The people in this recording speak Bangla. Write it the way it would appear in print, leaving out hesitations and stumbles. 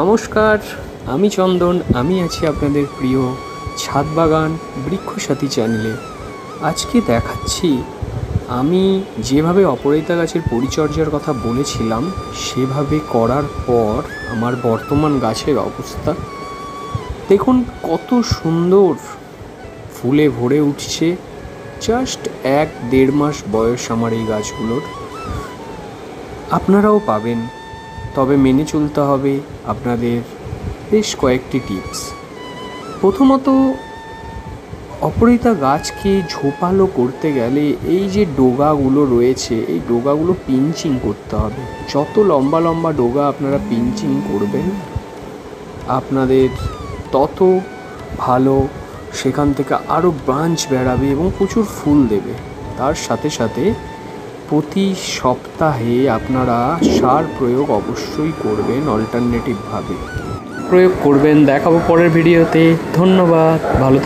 নমস্কার, আমি চন্দন। আমি আছি আপনাদের প্রিয় ছাদ বাগান বৃক্ষসাথী চ্যানেলে। আজকে দেখাচ্ছি আমি যেভাবে অপরাজিতা গাছের পরিচর্যার কথা বলেছিলাম সেভাবে করার পর আমার বর্তমান গাছের অবস্থা দেখুন। কত সুন্দর ফুলে ভরে উঠছে। জাস্ট 1-1.5 মাস বয়স আমার এই গাছগুলোর। আপনারাও পাবেন, তবে মেনে চলতে হবে আপনাদের বেশ কয়েকটি টিপস। প্রথমত, অপরাজিতা গাছকে ঝোপালো করতে গেলে এই যে ডোগাগুলো রয়েছে, এই ডোগাগুলো পিঞ্চিং করতে হবে। যত লম্বা লম্বা ডোগা আপনারা পিঞ্চিং করবেন আপনাদের তত ভালো, সেখান থেকে আরও ব্রাঞ্চ বেরাবে এবং প্রচুর ফুল দেবে। তার সাথে সাথে প্রতি সপ্তাহে আপনারা সার প্রয়োগ অবশ্যই করবেন, অল্টারনেটিভভাবে প্রয়োগ করবেন। দেখাবো পরের ভিডিওতে। ধন্যবাদ, ভালো থাকবেন।